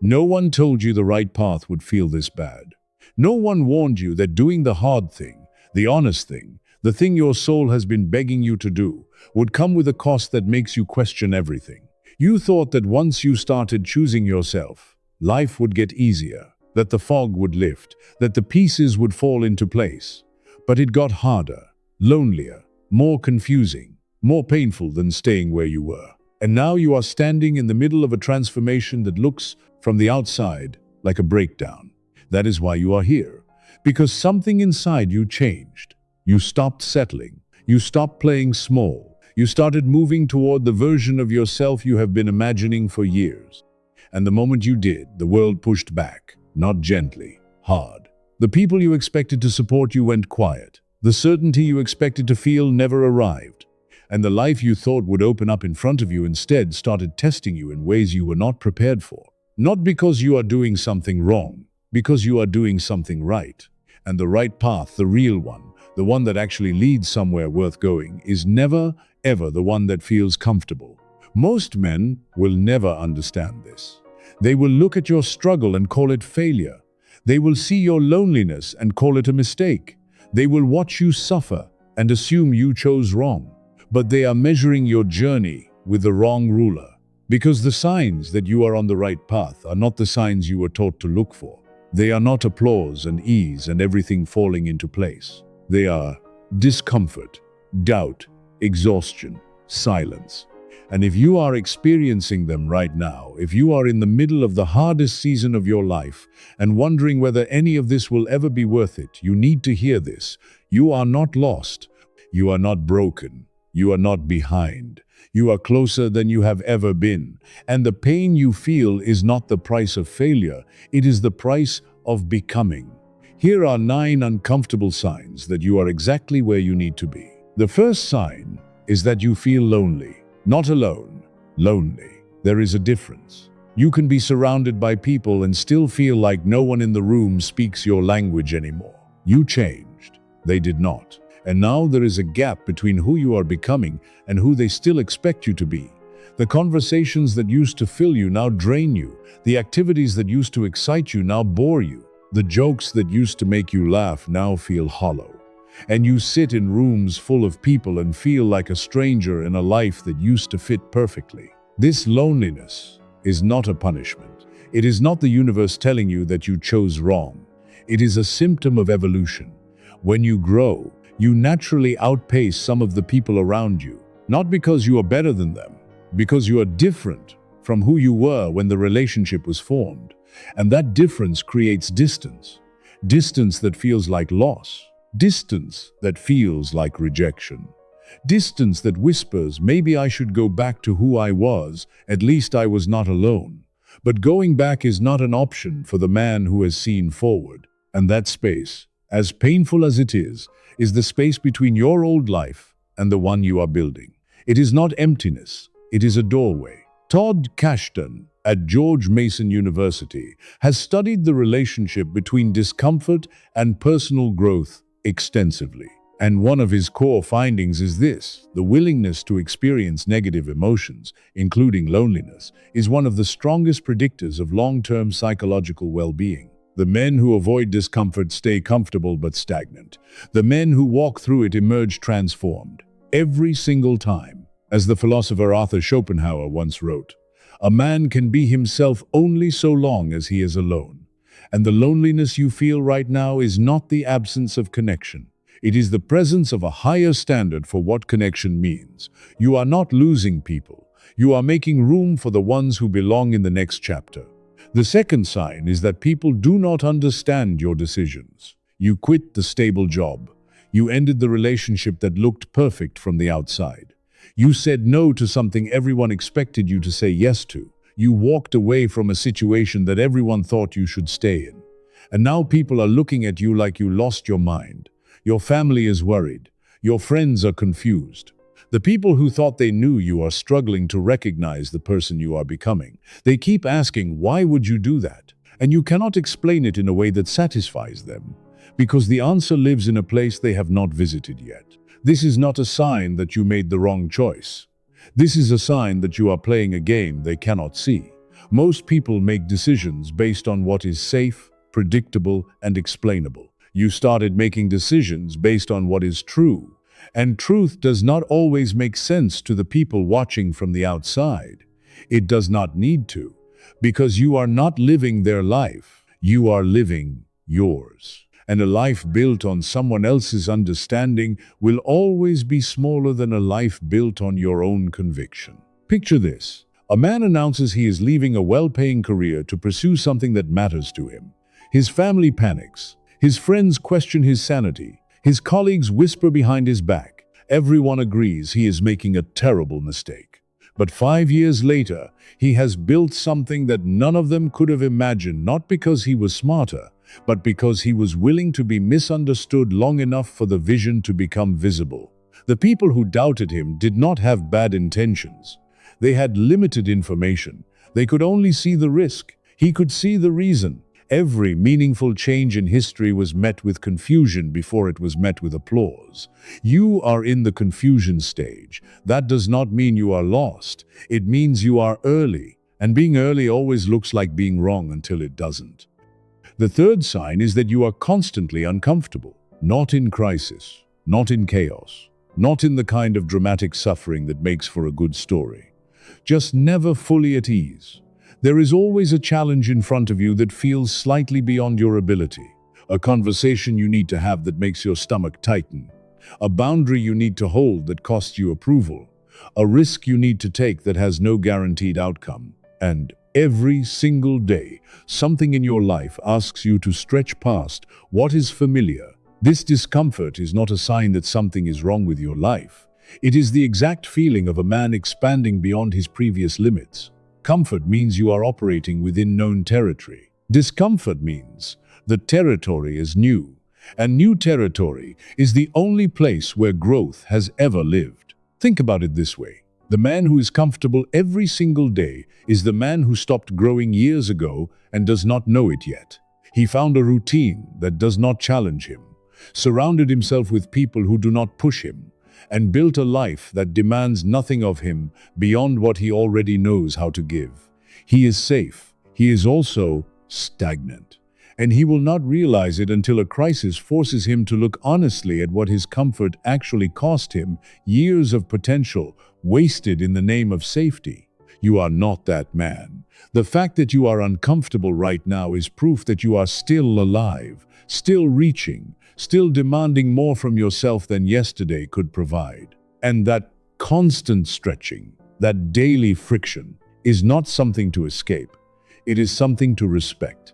No one told you the right path would feel this bad. No one warned you that doing the hard thing, the honest thing, the thing your soul has been begging you to do, would come with a cost that makes you question everything. You thought that once you started choosing yourself, life would get easier, that the fog would lift, that the pieces would fall into place. But it got harder, lonelier, more confusing, more painful than staying where you were. And now you are standing in the middle of a transformation that looks, from the outside, like a breakdown. That is why you are here. Because something inside you changed. You stopped settling. You stopped playing small. You started moving toward the version of yourself you have been imagining for years. And the moment you did, the world pushed back. Not gently, hard. The people you expected to support you went quiet. The certainty you expected to feel never arrived. And the life you thought would open up in front of you instead started testing you in ways you were not prepared for. Not because you are doing something wrong, because you are doing something right. And the right path, the real one, the one that actually leads somewhere worth going, is never, ever the one that feels comfortable. Most men will never understand this. They will look at your struggle and call it failure. They will see your loneliness and call it a mistake. They will watch you suffer and assume you chose wrong. But they are measuring your journey with the wrong ruler. Because the signs that you are on the right path are not the signs you were taught to look for. They are not applause and ease and everything falling into place. They are discomfort, doubt, exhaustion, silence. And if you are experiencing them right now, if you are in the middle of the hardest season of your life and wondering whether any of this will ever be worth it, you need to hear this. You are not lost. You are not broken. You are not behind. You are closer than you have ever been. And the pain you feel is not the price of failure. It is the price of becoming. Here are 9 uncomfortable signs that you are exactly where you need to be. The first sign is that you feel lonely. Not alone, lonely. There is a difference. You can be surrounded by people and still feel like no one in the room speaks your language anymore. You changed. They did not. And now there is a gap between who you are becoming and who they still expect you to be. The conversations that used to fill you now drain you. The activities that used to excite you now bore you. The jokes that used to make you laugh now feel hollow. And you sit in rooms full of people and feel like a stranger in a life that used to fit perfectly. This loneliness is not a punishment. It is not the universe telling you that you chose wrong. It is a symptom of evolution. When you grow, you naturally outpace some of the people around you, not because you are better than them, because you are different from who you were when the relationship was formed. And that difference creates distance. Distance that feels like loss. Distance that feels like rejection. Distance that whispers, maybe I should go back to who I was, at least I was not alone. But going back is not an option for the man who has seen forward. And that space, as painful as it is the space between your old life and the one you are building. It is not emptiness, it is a doorway. Todd Kashdan at George Mason University has studied the relationship between discomfort and personal growth extensively. And one of his core findings is this: the willingness to experience negative emotions, including loneliness, is one of the strongest predictors of long-term psychological well-being. The men who avoid discomfort stay comfortable but stagnant. The men who walk through it emerge transformed. Every single time. As the philosopher Arthur Schopenhauer once wrote, a man can be himself only so long as he is alone. And the loneliness you feel right now is not the absence of connection. It is the presence of a higher standard for what connection means. You are not losing people. You are making room for the ones who belong in the next chapter. The second sign is that people do not understand your decisions. You quit the stable job. You ended the relationship that looked perfect from the outside. You said no to something everyone expected you to say yes to. You walked away from a situation that everyone thought you should stay in. And now people are looking at you like you lost your mind. Your family is worried. Your friends are confused. The people who thought they knew you are struggling to recognize the person you are becoming. They keep asking, why would you do that? And you cannot explain it in a way that satisfies them, because the answer lives in a place they have not visited yet. This is not a sign that you made the wrong choice. This is a sign that you are playing a game they cannot see. Most people make decisions based on what is safe, predictable, and explainable. You started making decisions based on what is true. And truth does not always make sense to the people watching from the outside. It does not need to, because you are not living their life. You are living yours. And a life built on someone else's understanding will always be smaller than a life built on your own conviction. Picture this. A man announces he is leaving a well-paying career to pursue something that matters to him. His family panics. His friends question his sanity. His colleagues whisper behind his back. Everyone agrees he is making a terrible mistake. But 5 years later, he has built something that none of them could have imagined, not because he was smarter, but because he was willing to be misunderstood long enough for the vision to become visible. The people who doubted him did not have bad intentions. They had limited information. They could only see the risk. He could see the reason. Every meaningful change in history was met with confusion before it was met with applause. You are in the confusion stage. That does not mean you are lost. It means you are early. And being early always looks like being wrong until it doesn't. The third sign is that you are constantly uncomfortable. Not in crisis, not in chaos, not in the kind of dramatic suffering that makes for a good story. Just never fully at ease. There is always a challenge in front of you that feels slightly beyond your ability. A conversation you need to have that makes your stomach tighten. A boundary you need to hold that costs you approval. A risk you need to take that has no guaranteed outcome. And every single day, something in your life asks you to stretch past what is familiar. This discomfort is not a sign that something is wrong with your life. It is the exact feeling of a man expanding beyond his previous limits. Comfort means you are operating within known territory. Discomfort means the territory is new, and new territory is the only place where growth has ever lived. Think about it this way. The man who is comfortable every single day is the man who stopped growing years ago and does not know it yet. He found a routine that does not challenge him, surrounded himself with people who do not push him, and built a life that demands nothing of him beyond what he already knows how to give. He is safe. He is also stagnant. And he will not realize it until a crisis forces him to look honestly at what his comfort actually cost him: years of potential wasted in the name of safety. You are not that man. The fact that you are uncomfortable right now is proof that you are still alive, still reaching, still demanding more from yourself than yesterday could provide. And that constant stretching, that daily friction, is not something to escape. It is something to respect,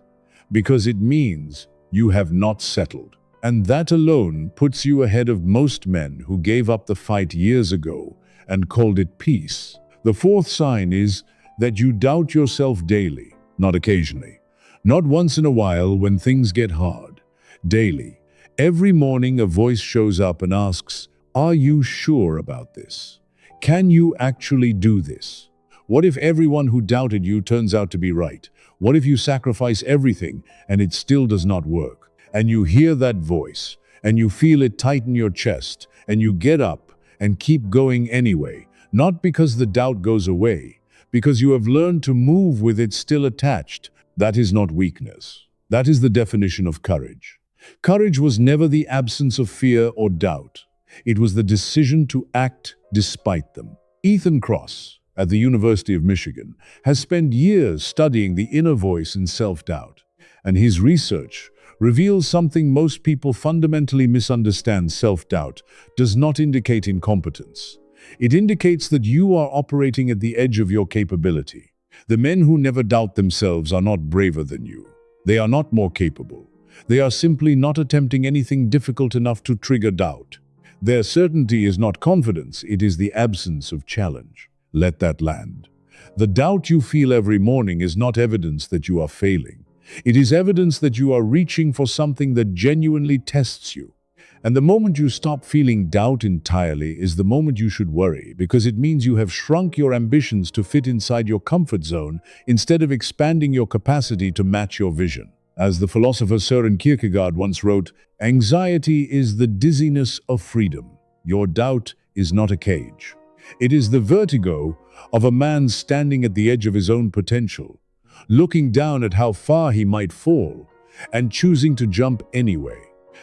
because it means you have not settled. And that alone puts you ahead of most men who gave up the fight years ago and called it peace. The fourth sign is that you doubt yourself daily, not occasionally. Not once in a while when things get hard. Daily. Every morning a voice shows up and asks, "Are you sure about this? Can you actually do this? What if everyone who doubted you turns out to be right? What if you sacrifice everything and it still does not work?" And you hear that voice, and you feel it tighten your chest, and you get up and keep going anyway, not because the doubt goes away, because you have learned to move with it still attached. That is not weakness. That is the definition of courage. Courage was never the absence of fear or doubt. It was the decision to act despite them. Ethan Kross, at the University of Michigan, has spent years studying the inner voice and self-doubt, and his research reveals something most people fundamentally misunderstand. Self-doubt does not indicate incompetence. It indicates that you are operating at the edge of your capability. The men who never doubt themselves are not braver than you. They are not more capable. They are simply not attempting anything difficult enough to trigger doubt. Their certainty is not confidence, it is the absence of challenge. Let that land. The doubt you feel every morning is not evidence that you are failing. It is evidence that you are reaching for something that genuinely tests you. And the moment you stop feeling doubt entirely is the moment you should worry, because it means you have shrunk your ambitions to fit inside your comfort zone instead of expanding your capacity to match your vision. As the philosopher Søren Kierkegaard once wrote, "Anxiety is the dizziness of freedom. Your doubt is not a cage. It is the vertigo of a man standing at the edge of his own potential. looking down at how far he might fall, and choosing to jump anyway.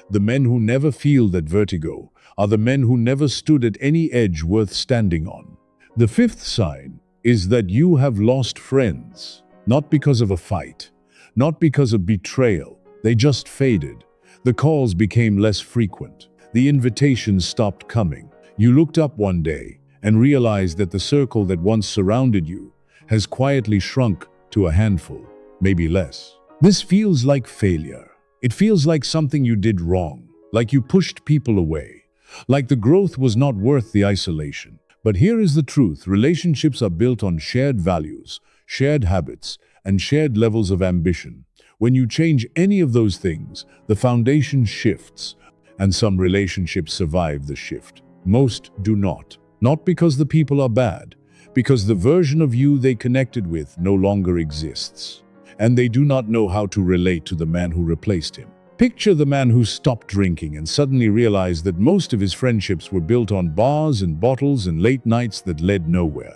The men who never feel that vertigo are the men who never stood at any edge worth standing on. The fifth sign is that you have lost friends, not because of a fight, not because of betrayal. They just faded. The calls became less frequent. The invitations stopped coming. You looked up one day and realized that the circle that once surrounded you has quietly shrunk to a handful, maybe less. This feels like failure. It feels like something you did wrong, like you pushed people away, like the growth was not worth the isolation. But here is the truth: relationships are built on shared values, shared habits, and shared levels of ambition. When you change any of those things, the foundation shifts, and some relationships survive the shift. Most do not. Not because the people are bad, because the version of you they connected with no longer exists. And they do not know how to relate to the man who replaced him. Picture the man who stopped drinking and suddenly realized that most of his friendships were built on bars and bottles and late nights that led nowhere.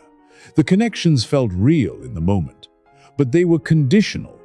The connections felt real in the moment, but they were conditional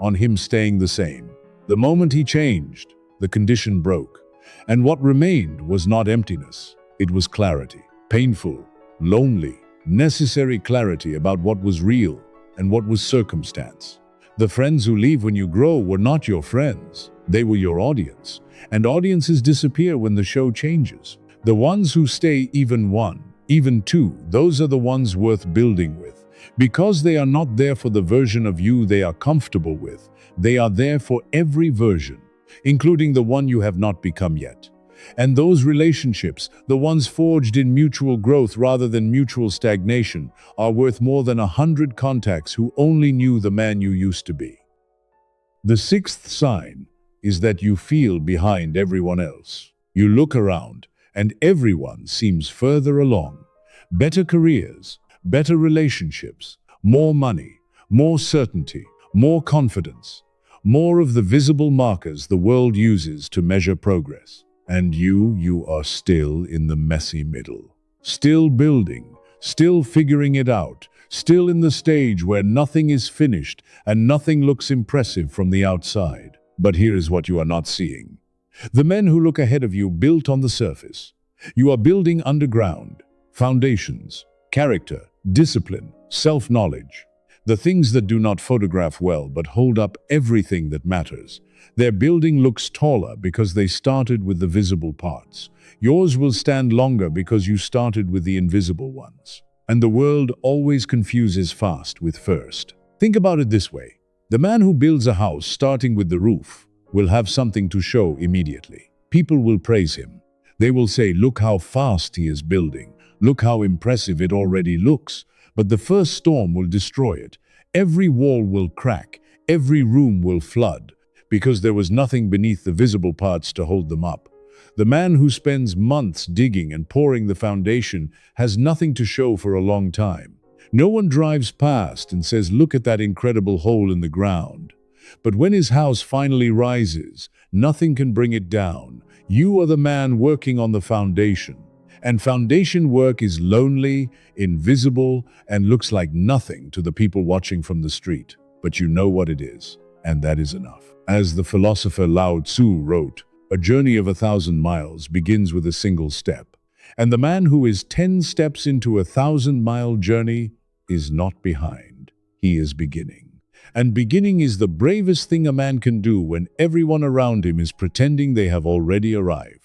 on him staying the same. The moment he changed, the condition broke, and what remained was not emptiness, it was clarity. Painful, lonely, necessary clarity about what was real and what was circumstance. The friends who leave when you grow were not your friends, they were your audience, and audiences disappear when the show changes. The ones who stay, even one, even two, those are the ones worth building with, because they are not there for the version of you they are comfortable with. They are there for every version, including the one you have not become yet. And those relationships, the ones forged in mutual growth rather than mutual stagnation, are worth more than 100 contacts who only knew the man you used to be. The sixth sign is that you feel behind everyone else. You look around, and everyone seems further along. Better careers, better relationships, more money, more certainty, more confidence, more of the visible markers the world uses to measure progress. And you are still in the messy middle. Still building, still figuring it out, still in the stage where nothing is finished and nothing looks impressive from the outside. But here is what you are not seeing. The men who look ahead of you built on the surface. You are building underground, foundations, character, discipline, self-knowledge. The things that do not photograph well but hold up everything that matters. Their building looks taller because they started with the visible parts. Yours will stand longer because you started with the invisible ones. And the world always confuses fast with first. Think about it this way. The man who builds a house starting with the roof will have something to show immediately. People will praise him. They will say, look how fast he is building. Look how impressive it already looks. But the first storm will destroy it. Every wall will crack. Every room will flood, because there was nothing beneath the visible parts to hold them up. The man who spends months digging and pouring the foundation has nothing to show for a long time. No one drives past and says, look at that incredible hole in the ground. But when his house finally rises, nothing can bring it down. You are the man working on the foundation. And foundation work is lonely, invisible, and looks like nothing to the people watching from the street. But you know what it is, and that is enough. As the philosopher Lao Tzu wrote, a journey of 1,000 miles begins with a single step. And the man who is 10 steps into a 1,000-mile journey is not behind. He is beginning. And beginning is the bravest thing a man can do when everyone around him is pretending they have already arrived.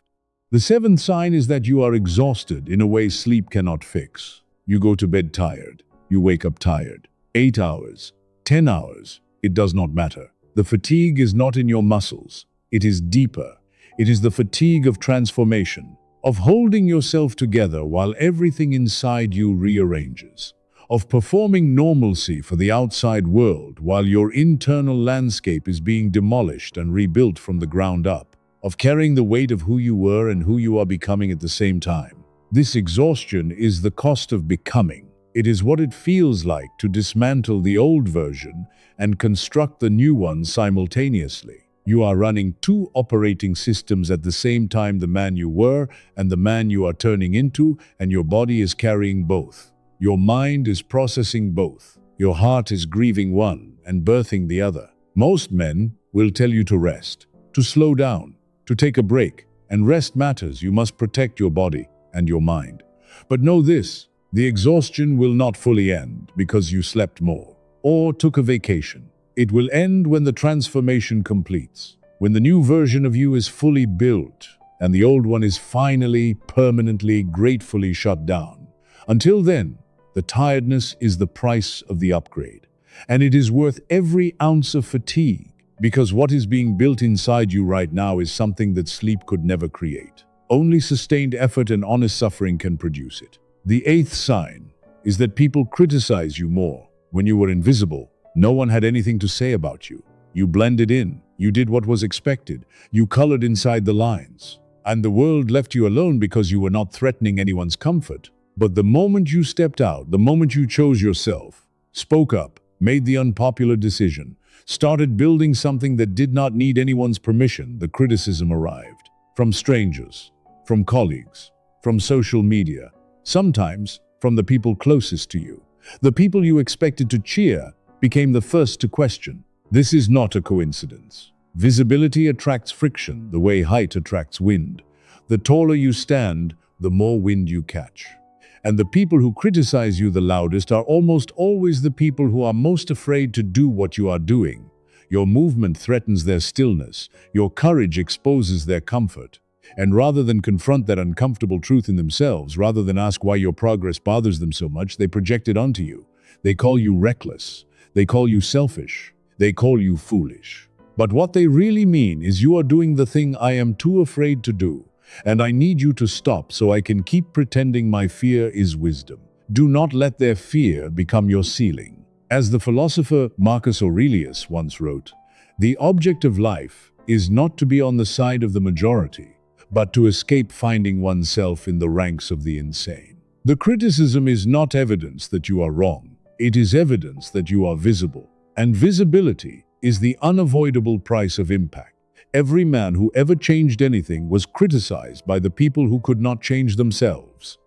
The seventh sign is that you are exhausted in a way sleep cannot fix. You go to bed tired. You wake up tired. 8 hours, 10 hours, it does not matter. The fatigue is not in your muscles. It is deeper. It is the fatigue of transformation, of holding yourself together while everything inside you rearranges, of performing normalcy for the outside world while your internal landscape is being demolished and rebuilt from the ground up, of carrying the weight of who you were and who you are becoming at the same time. This exhaustion is the cost of becoming. It is what it feels like to dismantle the old version and construct the new one simultaneously. You are running two operating systems at the same time, the man you were and the man you are turning into, and your body is carrying both. Your mind is processing both. Your heart is grieving one and birthing the other. Most men will tell you to rest, to slow down, to take a break, and rest matters. You must protect your body and your mind. But know this, the exhaustion will not fully end because you slept more or took a vacation. It will end when the transformation completes, when the new version of you is fully built and the old one is finally, permanently, gratefully shut down. Until then, the tiredness is the price of the upgrade, and it is worth every ounce of fatigue, because what is being built inside you right now is something that sleep could never create. Only sustained effort and honest suffering can produce it. The eighth sign is that people criticize you more. When you were invisible, no one had anything to say about you. You blended in, you did what was expected, you colored inside the lines, and the world left you alone because you were not threatening anyone's comfort. But the moment you stepped out, the moment you chose yourself, spoke up, made the unpopular decision, started building something that did not need anyone's permission, the criticism arrived. From strangers, from colleagues, from social media, sometimes from the people closest to you. The people you expected to cheer became the first to question. This is not a coincidence. Visibility attracts friction, the way height attracts wind. The taller you stand, the more wind you catch. And the people who criticize you the loudest are almost always the people who are most afraid to do what you are doing. Your movement threatens their stillness. Your courage exposes their comfort. And rather than confront that uncomfortable truth in themselves, rather than ask why your progress bothers them so much, they project it onto you. They call you reckless. They call you selfish. They call you foolish. But what they really mean is you are doing the thing I am too afraid to do. And I need you to stop so I can keep pretending my fear is wisdom. Do not let their fear become your ceiling. As the philosopher Marcus Aurelius once wrote, the object of life is not to be on the side of the majority, but to escape finding oneself in the ranks of the insane. The criticism is not evidence that you are wrong. It is evidence that you are visible. And visibility is the unavoidable price of impact. Every man who ever changed anything was criticized by the people who could not change themselves.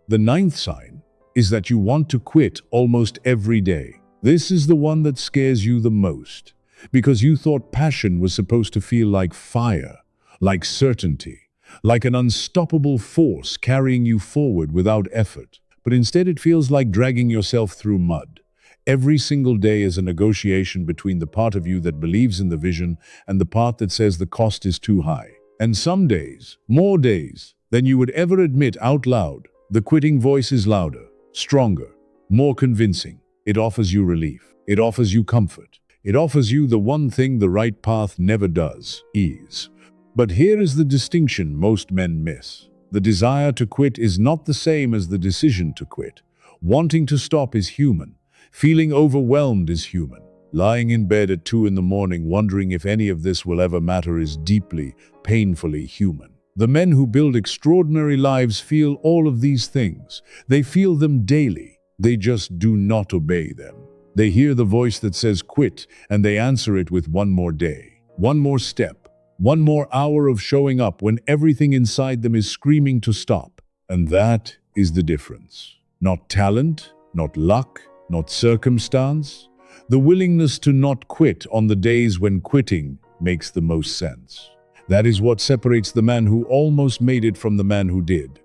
The ninth sign is that you want to quit almost every day. This is the one that scares you the most, because you thought passion was supposed to feel like fire, like certainty, like an unstoppable force carrying you forward without effort. But instead it feels like dragging yourself through mud. Every single day is a negotiation between the part of you that believes in the vision and the part that says the cost is too high. And some days, more days than you would ever admit out loud, the quitting voice is louder, stronger, more convincing. It offers you relief. It offers you comfort. It offers you the one thing the right path never does, ease. But here is the distinction most men miss. The desire to quit is not the same as the decision to quit. Wanting to stop is human. Feeling overwhelmed is human. Lying in bed at 2 in the morning wondering if any of this will ever matter is deeply, painfully human. The men who build extraordinary lives feel all of these things. They feel them daily. They just do not obey them. They hear the voice that says quit, and they answer it with one more day, one more step, one more hour of showing up when everything inside them is screaming to stop. And that is the difference. Not talent, not luck, not circumstance. The willingness to not quit on the days when quitting makes the most sense. That is what separates the man who almost made it from the man who did.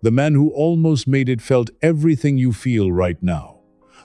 The man who almost made it felt everything you feel right now.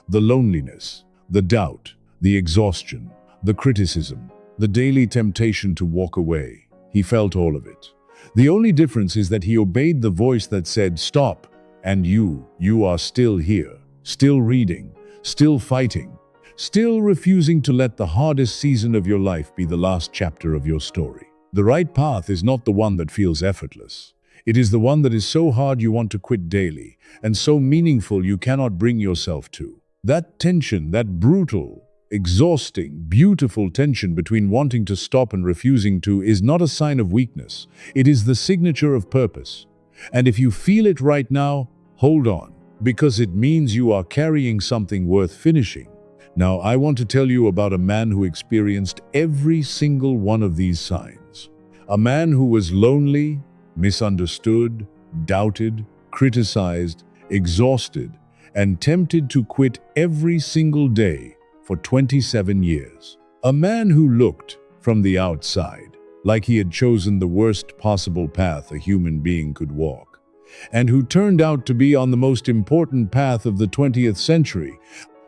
The loneliness, the doubt, the exhaustion, the criticism, the daily temptation to walk away. He felt all of it. The only difference is that he obeyed the voice that said, stop, and you are still here, still reading, still fighting, still refusing to let the hardest season of your life be the last chapter of your story. The right path is not the one that feels effortless. It is the one that is so hard you want to quit daily, and so meaningful you cannot bring yourself to. That tension, that brutal, exhausting, beautiful tension between wanting to stop and refusing to, is not a sign of weakness. It is the signature of purpose. And if you feel it right now, hold on, because it means you are carrying something worth finishing. Now, I want to tell you about a man who experienced every single one of these signs. A man who was lonely, misunderstood, doubted, criticized, exhausted, and tempted to quit every single day for 27 years. A man who looked, from the outside, like he had chosen the worst possible path a human being could walk, and who turned out to be on the most important path of the 20th century.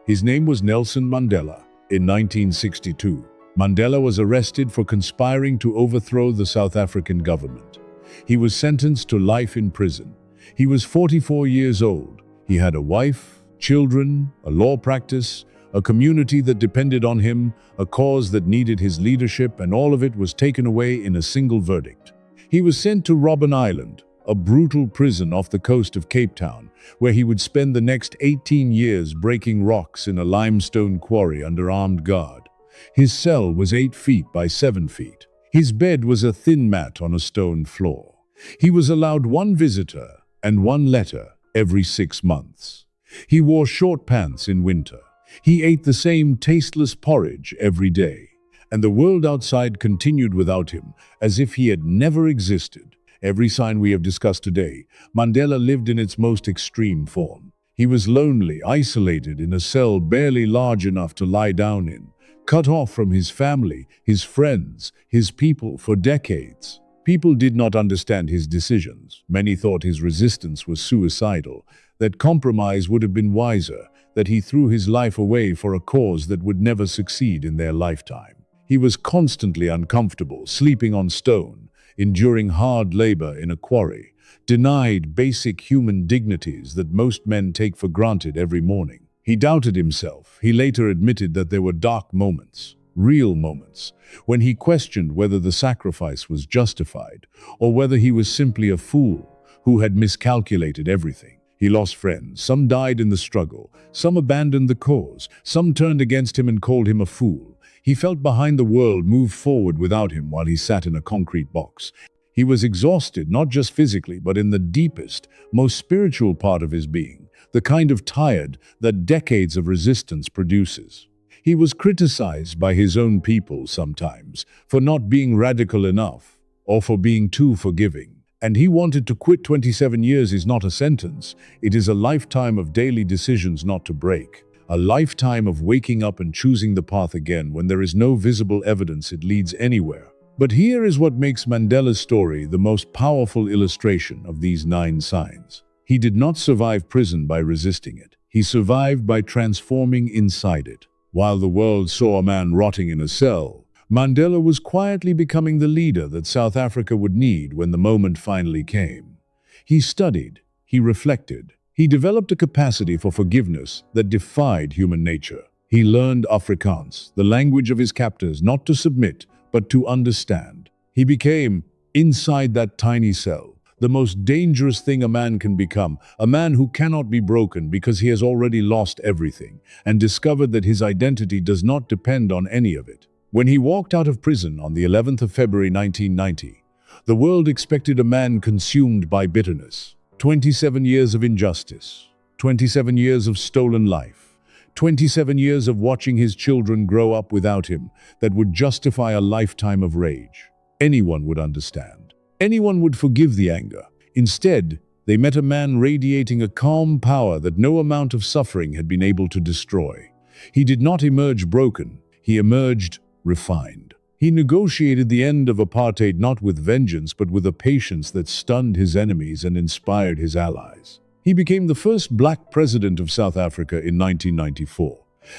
His name was Nelson Mandela. In 1962, Mandela was arrested for conspiring to overthrow the South African government. He was sentenced to life in prison. He was 44 years old. He had a wife, children, a law practice, a community that depended on him, a cause that needed his leadership, and all of it was taken away in a single verdict. He was sent to Robben Island, a brutal prison off the coast of Cape Town, where he would spend the next 18 years breaking rocks in a limestone quarry under armed guard. His cell was 8 feet by 7 feet. His bed was a thin mat on a stone floor. He was allowed 1 visitor and 1 letter every 6 months. He wore short pants in winter. He ate the same tasteless porridge every day, and the world outside continued without him, as if he had never existed. Every sign we have discussed today, Mandela lived in its most extreme form. He was lonely, isolated in a cell barely large enough to lie down in, cut off from his family, his friends, his people for decades. People did not understand his decisions. Many thought his resistance was suicidal, that compromise would have been wiser, that he threw his life away for a cause that would never succeed in their lifetime. He was constantly uncomfortable, sleeping on stone, enduring hard labor in a quarry, denied basic human dignities that most men take for granted every morning. He doubted himself. He later admitted that there were dark moments, real moments, when he questioned whether the sacrifice was justified or whether he was simply a fool who had miscalculated everything. He lost friends. Some died in the struggle. Some abandoned the cause. Some turned against him and called him a fool. He felt behind the world move forward without him while he sat in a concrete box. He was exhausted, not just physically, but in the deepest, most spiritual part of his being, the kind of tired that decades of resistance produces. He was criticized by his own people sometimes for not being radical enough or for being too forgiving. And he wanted to quit. 27 years is not a sentence. It is a lifetime of daily decisions not to break. A lifetime of waking up and choosing the path again when there is no visible evidence it leads anywhere. But here is what makes Mandela's story the most powerful illustration of these 9 signs. He did not survive prison by resisting it. He survived by transforming inside it. While the world saw a man rotting in a cell, Mandela was quietly becoming the leader that South Africa would need when the moment finally came. He studied, he reflected, he developed a capacity for forgiveness that defied human nature. He learned Afrikaans, the language of his captors, not to submit, but to understand. He became, inside that tiny cell, the most dangerous thing a man can become, a man who cannot be broken because he has already lost everything, and discovered that his identity does not depend on any of it. When he walked out of prison on the 11th of February 1990, the world expected a man consumed by bitterness. 27 years of injustice, 27 years of stolen life, 27 years of watching his children grow up without him that would justify a lifetime of rage. Anyone would understand. Anyone would forgive the anger. Instead, they met a man radiating a calm power that no amount of suffering had been able to destroy. He did not emerge broken. He emerged refined. He negotiated the end of apartheid not with vengeance but with a patience that stunned his enemies and inspired his allies. He became the first black president of South Africa in 1994.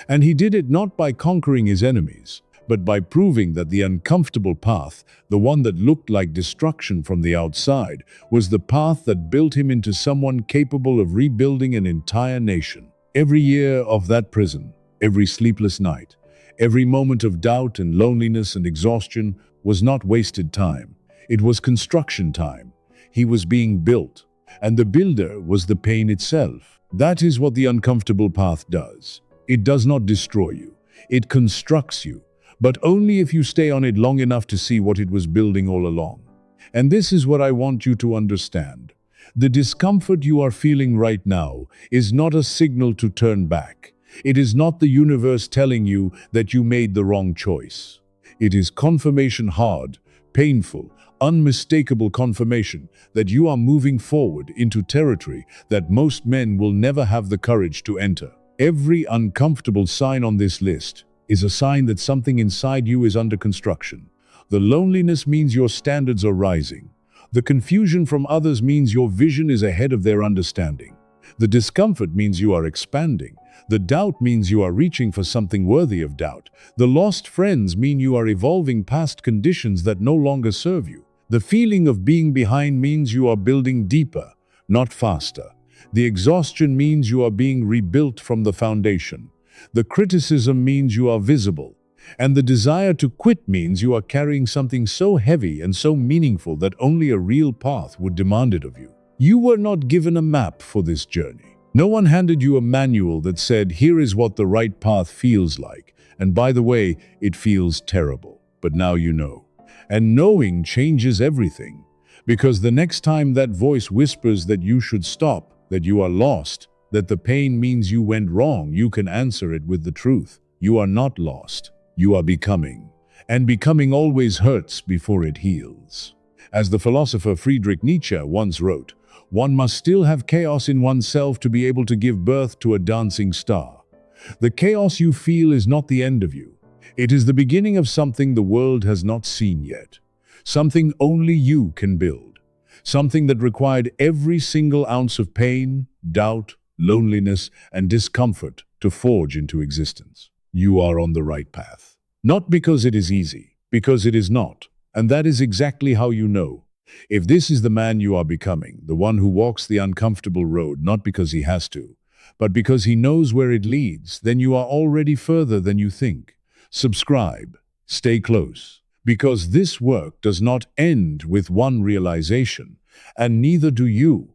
And he did it not by conquering his enemies, but by proving that the uncomfortable path, the one that looked like destruction from the outside, was the path that built him into someone capable of rebuilding an entire nation. Every year of that prison, every sleepless night, every moment of doubt and loneliness and exhaustion was not wasted time. It was construction time. He was being built, and the builder was the pain itself. That is what the uncomfortable path does. It does not destroy you. It constructs you, but only if you stay on it long enough to see what it was building all along. And this is what I want you to understand. The discomfort you are feeling right now is not a signal to turn back. It is not the universe telling you that you made the wrong choice. It is confirmation, hard, painful, unmistakable confirmation that you are moving forward into territory that most men will never have the courage to enter. Every uncomfortable sign on this list is a sign that something inside you is under construction. The loneliness means your standards are rising. The confusion from others means your vision is ahead of their understanding. The discomfort means you are expanding. The doubt means you are reaching for something worthy of doubt. The lost friends mean you are evolving past conditions that no longer serve you. The feeling of being behind means you are building deeper, not faster. The exhaustion means you are being rebuilt from the foundation. The criticism means you are visible. And the desire to quit means you are carrying something so heavy and so meaningful that only a real path would demand it of you. You were not given a map for this journey. No one handed you a manual that said, here is what the right path feels like. And by the way, it feels terrible. But now you know. And knowing changes everything. Because the next time that voice whispers that you should stop, that you are lost, that the pain means you went wrong, you can answer it with the truth. You are not lost. You are becoming. And becoming always hurts before it heals. As the philosopher Friedrich Nietzsche once wrote, one must still have chaos in oneself to be able to give birth to a dancing star. The chaos you feel is not the end of you. It is the beginning of something the world has not seen yet. Something only you can build. Something that required every single ounce of pain, doubt, loneliness, and discomfort to forge into existence. You are on the right path. Not because it is easy, because it is not. And that is exactly how you know. If this is the man you are becoming, the one who walks the uncomfortable road not because he has to, but because he knows where it leads, then you are already further than you think. Subscribe, stay close, because this work does not end with one realization, and neither do you.